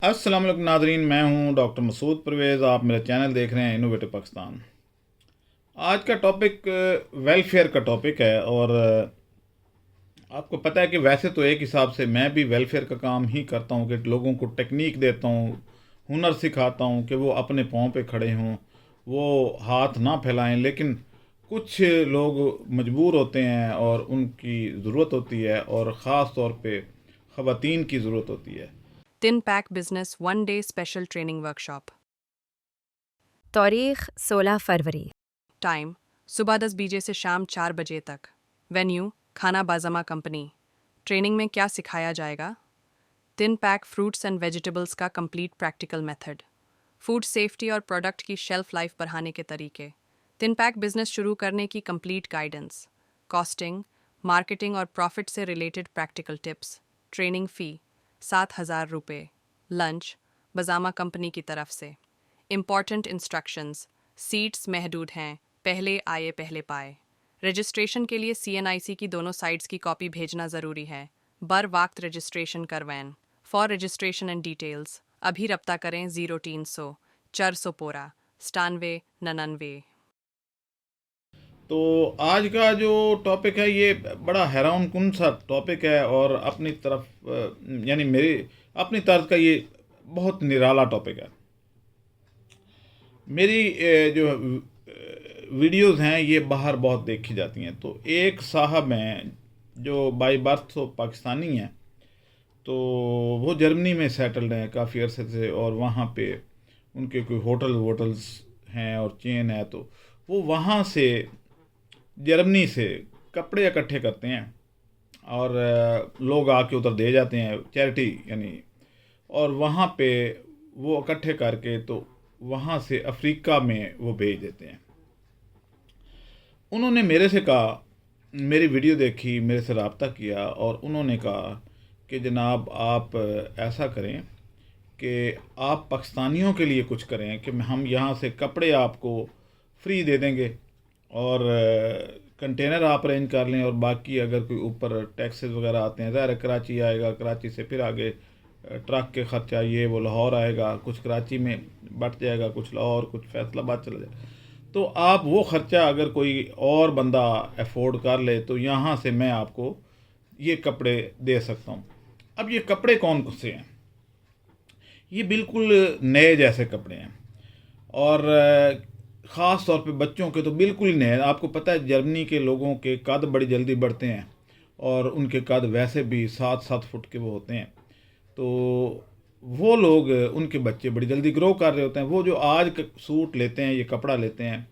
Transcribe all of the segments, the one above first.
अस्सलाम वालेकुम नादरीन, मैं हूं डॉक्टर मसूद परवेज़। आप मेरा चैनल देख रहे हैं इनोवेटिव पाकिस्तान। आज का टॉपिक वेलफेयर का टॉपिक है और आपको पता है कि वैसे तो एक हिसाब से मैं भी वेलफेयर का काम ही करता हूं कि लोगों को टेक्निक देता हूं, हुनर सिखाता हूं कि वो अपने पाँव पे खड़े हों, वो हाथ ना फैलाएं। लेकिन कुछ लोग मजबूर होते हैं और उनकी ज़रूरत होती है, और ख़ास तौर पे ख़वातीन की ज़रूरत होती है। Tin Pack Business 1 Day Special Training Workshop. तारीख 16 फरवरी। टाइम सुबह 10 बजे से शाम 4 बजे तक। वेन्यू खाना बाजमा कंपनी। ट्रेनिंग में क्या सिखाया जाएगा? Tin pack fruits and vegetables का complete practical method, food safety और प्रोडक्ट की शेल्फ लाइफ बढ़ाने के तरीके, टिन पैक बिजनेस शुरू करने की कंप्लीट गाइडेंस, कॉस्टिंग, मार्केटिंग और प्रॉफिट से related practical tips. Training fee 7,000 रुपये। लंच बजामा कंपनी की तरफ से। इम्पॉर्टेंट इंस्ट्रक्शंस, सीट्स महदूद हैं, पहले आए पहले पाए। रजिस्ट्रेशन के लिए CNIC की दोनों साइट्स की कॉपी भेजना ज़रूरी है। बर वक्त रजिस्ट्रेशन करवाएं। फॉर रजिस्ट्रेशन एंड डिटेल्स अभी रब्ता करें 0300 400 97 99। तो आज का जो टॉपिक है ये बड़ा हैरान कुन सा टॉपिक है, और अपनी तरफ यानी मेरी अपनी तर्ज का ये बहुत निराला टॉपिक है। मेरी जो वीडियोस हैं ये बाहर बहुत देखी जाती हैं। तो एक साहब हैं जो बाई बर्थ तो पाकिस्तानी हैं, तो वो जर्मनी में सेटल्ड हैं काफ़ी अरसे से, और वहाँ पे उनके कोई होटल्स हैं और चेन है। तो वो वहाँ से जर्मनी से कपड़े इकट्ठे करते हैं और लोग आके उधर दे जाते हैं, चैरिटी यानी। और वहाँ पे वो इकट्ठे करके तो वहाँ से अफ्रीका में वो भेज देते हैं। उन्होंने मेरे से कहा, मेरी वीडियो देखी, मेरे से रब्ता किया, और उन्होंने कहा कि जनाब आप ऐसा करें कि आप पाकिस्तानियों के लिए कुछ करें कि हम यहाँ से कपड़े आपको फ्री दे देंगे, और कंटेनर आप अरेंज कर लें, और बाकी अगर कोई ऊपर टैक्सेस वगैरह आते हैं, ज़ाहिर है कराची आएगा, कराची से फिर आगे ट्रक के खर्चा ये वो लाहौर आएगा, कुछ कराची में बट जाएगा, कुछ लाहौर, कुछ फैसलाबाद चला जाएगा। तो आप वो ख़र्चा अगर कोई और बंदा अफोर्ड कर ले तो यहाँ से मैं आपको ये कपड़े दे सकता हूँ। अब ये कपड़े कौन से हैं? ये बिल्कुल नए जैसे कपड़े हैं, और ख़ास तौर पे बच्चों के तो बिल्कुल ही नए। आपको पता है जर्मनी के लोगों के कद बड़ी जल्दी बढ़ते हैं, और उनके कद वैसे भी 7-7 फुट के वो होते हैं। तो वो लोग, उनके बच्चे बड़ी जल्दी ग्रो कर रहे होते हैं। वो जो आज सूट लेते हैं, ये कपड़ा लेते हैं,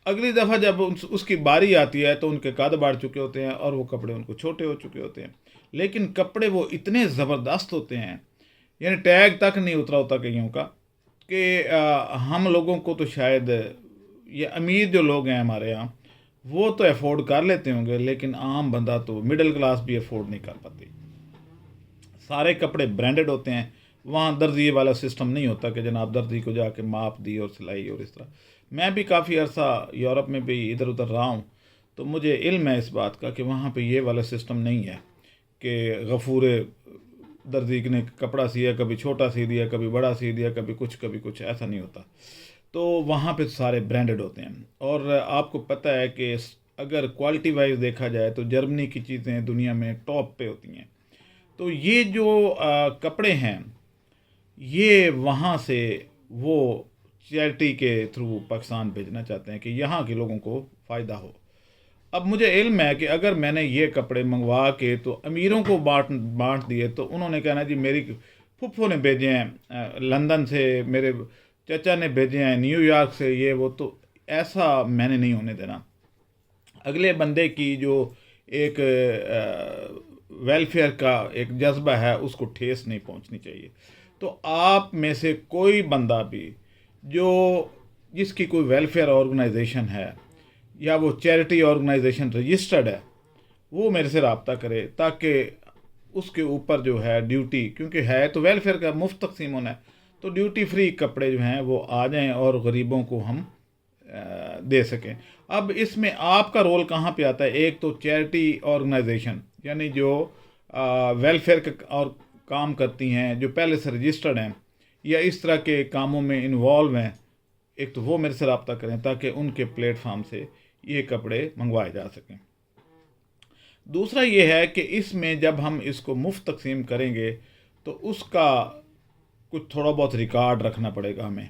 अगली दफ़ा जब उसकी बारी आती है तो उनके कद बढ़ चुके होते हैं और वो कपड़े उनको छोटे हो चुके होते हैं। लेकिन कपड़े वो इतने ज़बरदस्त होते हैं, यानी टैग तक नहीं उतरा होता कईयों का, कि हम लोगों को तो शायद, ये अमीर जो लोग हैं हमारे यहाँ, वो तो अफोर्ड कर लेते होंगे, लेकिन आम बंदा तो मिडिल क्लास भी अफोर्ड नहीं कर पाती। सारे कपड़े ब्रांडेड होते हैं। वहाँ दर्जी वाला सिस्टम नहीं होता कि जनाब दर्जी को जाके माप दी और सिलाई और इस तरह। मैं भी काफ़ी अर्सा यूरोप में भी इधर उधर रहा हूँ, तो मुझे इल्म है इस बात का कि वहाँ पे ये वाला सिस्टम नहीं है कि गफूर दर्जी ने कपड़ा सिया, कभी छोटा सी दिया, कभी बड़ा सी दिया, कभी कुछ, ऐसा नहीं होता। तो वहाँ पे सारे ब्रांडेड होते हैं। और आपको पता है कि अगर क्वालिटी वाइज देखा जाए तो जर्मनी की चीज़ें दुनिया में टॉप पे होती हैं। तो ये जो कपड़े हैं, ये वहाँ से वो चैरिटी के थ्रू पाकिस्तान भेजना चाहते हैं कि यहाँ के लोगों को फ़ायदा हो। अब मुझे इल्म है कि अगर मैंने ये कपड़े मंगवा के तो अमीरों को बांट दिए, तो उन्होंने कहना जी मेरी फुफ्फो ने भेजे हैं लंदन से, मेरे चाचा ने भेजे हैं न्यूयॉर्क से, ये वो। तो ऐसा मैंने नहीं होने देना। अगले बंदे की जो एक वेलफेयर का एक जज्बा है, उसको ठेस नहीं पहुंचनी चाहिए। तो आप में से कोई बंदा भी जो जिसकी कोई वेलफेयर ऑर्गेनाइजेशन है या वो चैरिटी ऑर्गेनाइजेशन रजिस्टर्ड है, वो मेरे से रब्ता करे, ताकि उसके ऊपर जो है ड्यूटी, क्योंकि है तो वेलफेयर का मुफ्त तकसीम होना है, तो ड्यूटी फ्री कपड़े जो हैं वो आ जाएं और गरीबों को हम दे सकें। अब इसमें आपका रोल कहाँ पे आता है? एक तो चैरिटी ऑर्गेनाइजेशन, यानी जो वेलफेयर का और काम करती हैं, जो पहले से रजिस्टर्ड हैं, या इस तरह के कामों में इन्वॉल्व हैं, एक तो वो मेरे से रब्ता करें ताकि उनके प्लेटफार्म से ये कपड़े मंगवाए जा सकें। दूसरा ये है कि इसमें जब हम इसको मुफ्त तकसीम करेंगे तो उसका कुछ थोड़ा बहुत रिकॉर्ड रखना पड़ेगा हमें,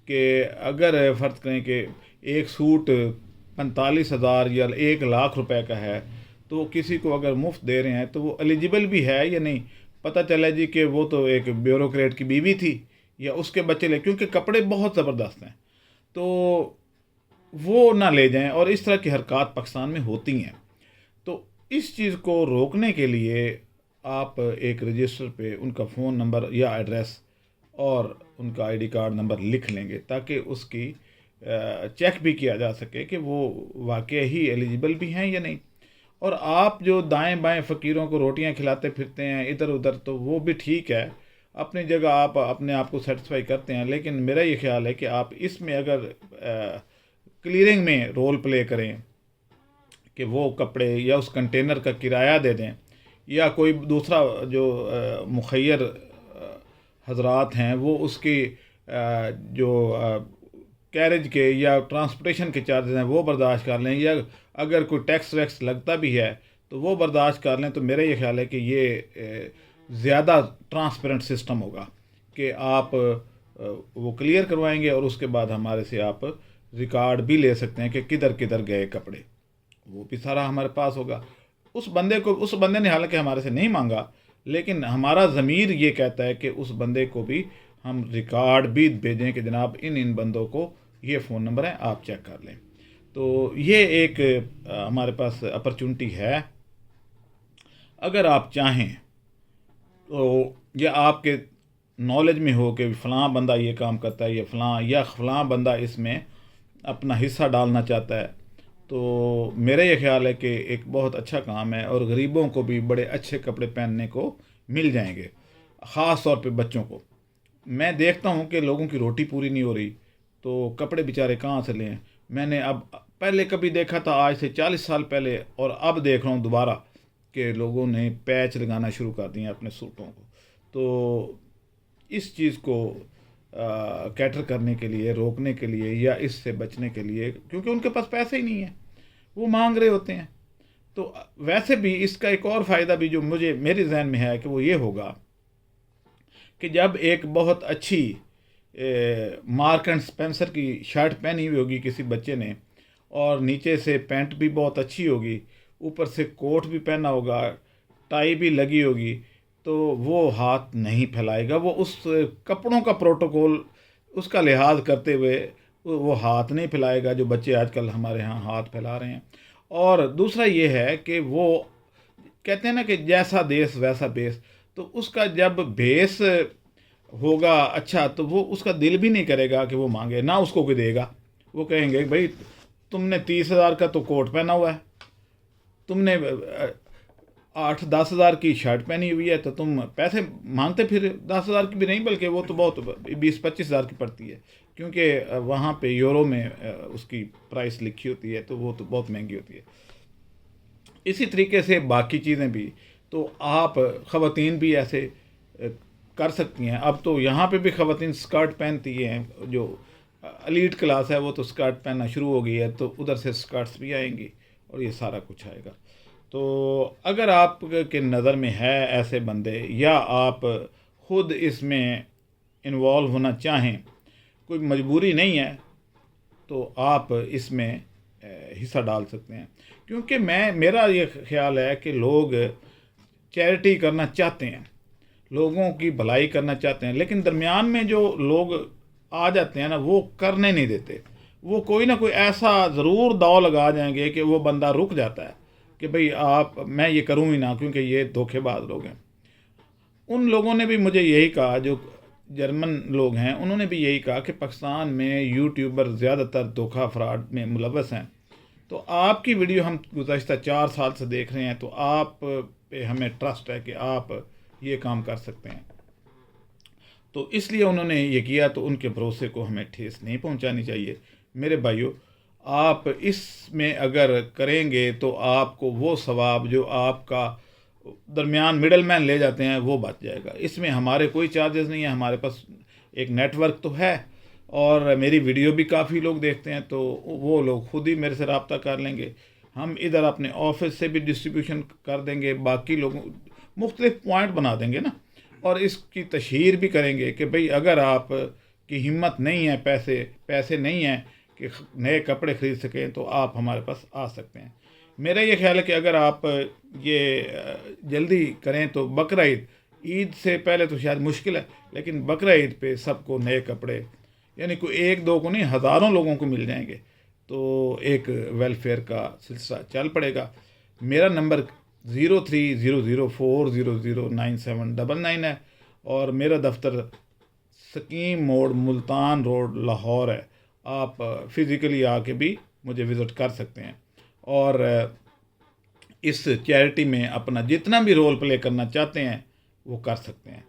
कि अगर फ़र्ज़ करें कि एक सूट 45,000 या 1 लाख रुपए का है, तो किसी को अगर मुफ्त दे रहे हैं तो वो एलिजिबल भी है या नहीं। पता चला जी कि वो तो एक ब्यूरोक्रेट की बीवी थी या उसके बच्चे ले, क्योंकि कपड़े बहुत ज़बरदस्त हैं, तो वो ना ले जाएं। और इस तरह की हरकत पाकिस्तान में होती हैं। तो इस चीज़ को रोकने के लिए आप एक रजिस्टर पे उनका फ़ोन नंबर या एड्रेस और उनका आईडी कार्ड नंबर लिख लेंगे, ताकि उसकी चेक भी किया जा सके कि वो वाकई ही एलिजिबल भी हैं या नहीं। और आप जो दाएं बाएं फ़कीरों को रोटियां खिलाते फिरते हैं इधर उधर, तो वो भी ठीक है, अपनी जगह आप अपने आप को सेटिस्फाई करते हैं। लेकिन मेरा ये ख्याल है कि आप इसमें अगर क्लियरिंग में रोल प्ले करें कि वो कपड़े या उस कंटेनर का किराया दे दें, या कोई दूसरा जो मुखैर हजरात हैं वो उसकी जो कैरेज के या ट्रांसपोर्टेशन के चार्जेस हैं वो बर्दाश्त कर लें, या अगर कोई टैक्स वैक्स लगता भी है तो वो बर्दाश्त कर लें, तो मेरा ये ख्याल है कि ये ज़्यादा ट्रांसपेरेंट सिस्टम होगा कि आप वो क्लियर करवाएंगे और उसके बाद हमारे से आप रिकॉर्ड भी ले सकते हैं कि किधर किधर गए कपड़े, वो भी सारा हमारे पास होगा। उस बंदे ने हालांकि हमारे से नहीं मांगा, लेकिन हमारा ज़मीर ये कहता है कि उस बंदे को भी हम रिकॉर्ड भी भेजें कि जनाब इन बंदों को ये फ़ोन नंबर है, आप चेक कर लें। तो ये एक हमारे पास अपॉर्चुनिटी है। अगर आप चाहें तो या आपके नॉलेज में हो कि फ़लाँ बंदा ये काम करता है या फ़लाँ बंदा इसमें अपना हिस्सा डालना चाहता है, तो मेरा ये ख्याल है कि एक बहुत अच्छा काम है और गरीबों को भी बड़े अच्छे कपड़े पहनने को मिल जाएंगे, ख़ास तौर पे बच्चों को। मैं देखता हूँ कि लोगों की रोटी पूरी नहीं हो रही, तो कपड़े बेचारे कहाँ से लें। मैंने अब पहले कभी देखा था आज से 40 साल पहले, और अब देख रहा हूँ दोबारा कि लोगों ने पैच लगाना शुरू कर दिए अपने सूटों को। तो इस चीज़ को कैटर करने के लिए, रोकने के लिए या इससे बचने के लिए, क्योंकि उनके पास पैसे ही नहीं है, वो मांग रहे होते हैं। तो वैसे भी इसका एक और फ़ायदा भी जो मेरे जहन में है कि वो ये होगा कि जब एक बहुत अच्छी मार्क एंड स्पेंसर की शर्ट पहनी हुई होगी किसी बच्चे ने, और नीचे से पैंट भी बहुत अच्छी होगी, ऊपर से कोट भी पहना होगा, टाई भी लगी होगी, तो वो हाथ नहीं फैलाएगा। वो उस कपड़ों का प्रोटोकॉल उसका लिहाज करते हुए वो हाथ नहीं फैलाएगा जो बच्चे आजकल हमारे यहाँ हाथ फैला रहे हैं। और दूसरा ये है कि वो कहते हैं ना कि जैसा देश वैसा बेस, तो उसका जब बेस होगा अच्छा तो वो उसका दिल भी नहीं करेगा कि वो मांगे, ना उसको कोई देगा। वो कहेंगे भाई तुमने 30,000 का तो कोट पहना हुआ है, तुमने 8-10 हज़ार की शर्ट पहनी हुई है, तो तुम पैसे मांगते फिर 10,000 की भी नहीं, बल्कि वो तो बहुत 20-25 हज़ार की पड़ती है, क्योंकि वहाँ पे यूरो में उसकी प्राइस लिखी होती है, तो वो तो बहुत महंगी होती है। इसी तरीके से बाकी चीज़ें भी, तो आप ख़वातीन भी ऐसे कर सकती हैं। अब तो यहाँ पे भी ख़वातीन स्कर्ट पहनती हैं, जो एलीट क्लास है वो तो स्कर्ट पहनना शुरू हो गई है, तो उधर से स्कर्ट्स भी आएंगी और ये सारा कुछ आएगा। तो अगर आप के नज़र में है ऐसे बंदे, या आप ख़ुद इसमें इन्वॉल्व होना चाहें, कोई मजबूरी नहीं है, तो आप इसमें हिस्सा डाल सकते हैं। क्योंकि मेरा ये ख्याल है कि लोग चैरिटी करना चाहते हैं, लोगों की भलाई करना चाहते हैं, लेकिन दरमियान में जो लोग आ जाते हैं ना, वो करने नहीं देते। वो कोई ना कोई ऐसा ज़रूर दाव लगा जाएंगे कि वो बंदा रुक जाता है कि भाई मैं ये करूँ ही ना, क्योंकि ये धोखेबाज लोग हैं। उन लोगों ने भी मुझे यही कहा, जो जर्मन लोग हैं, उन्होंने भी यही कहा कि पाकिस्तान में यूट्यूबर ज़्यादातर धोखा फ्रॉड में मुलव्वस हैं। तो आपकी वीडियो हम गुज़श्ता 4 साल से देख रहे हैं, तो आप पे हमें ट्रस्ट है कि आप ये काम कर सकते हैं। तो इसलिए उन्होंने ये किया, तो उनके भरोसे को हमें ठेस नहीं पहुंचानी चाहिए। मेरे भाइयों, आप इसमें अगर करेंगे तो आपको वो सवाब जो आपका दरमियान मिडल मैन ले जाते हैं वो बच जाएगा। इसमें हमारे कोई चार्जेस नहीं है, हमारे पास एक नेटवर्क तो है, और मेरी वीडियो भी काफ़ी लोग देखते हैं, तो वो लोग खुद ही मेरे से रब्ता कर लेंगे। हम इधर अपने ऑफिस से भी डिस्ट्रीब्यूशन कर देंगे, बाकी लोगों मुख्तलिफ पॉइंट बना देंगे ना, और इसकी तशहीर भी करेंगे कि भाई अगर आप की हिम्मत नहीं है, पैसे नहीं हैं कि नए कपड़े ख़रीद सकें, तो आप हमारे पास आ सकते हैं। मेरा ये ख्याल है कि अगर आप ये जल्दी करें तो बकरा ईद से पहले तो शायद मुश्किल है, लेकिन बकरा ईद पे सबको नए कपड़े, यानी कोई एक दो को नहीं, हज़ारों लोगों को मिल जाएंगे, तो एक वेलफेयर का सिलसिला चल पड़ेगा। मेरा नंबर 0300400979 है, और मेरा दफ्तर स्कीम मोड़, मुल्तान रोड, लाहौर है। आप फ़िज़िकली आके भी मुझे विज़िट कर सकते हैं, और इस चैरिटी में अपना जितना भी रोल प्ले करना चाहते हैं वो कर सकते हैं।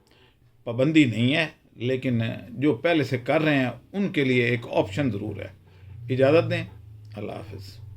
पाबंदी नहीं है, लेकिन जो पहले से कर रहे हैं उनके लिए एक ऑप्शन ज़रूर है। इजाज़त दें, अल्लाह हाफ़िज़।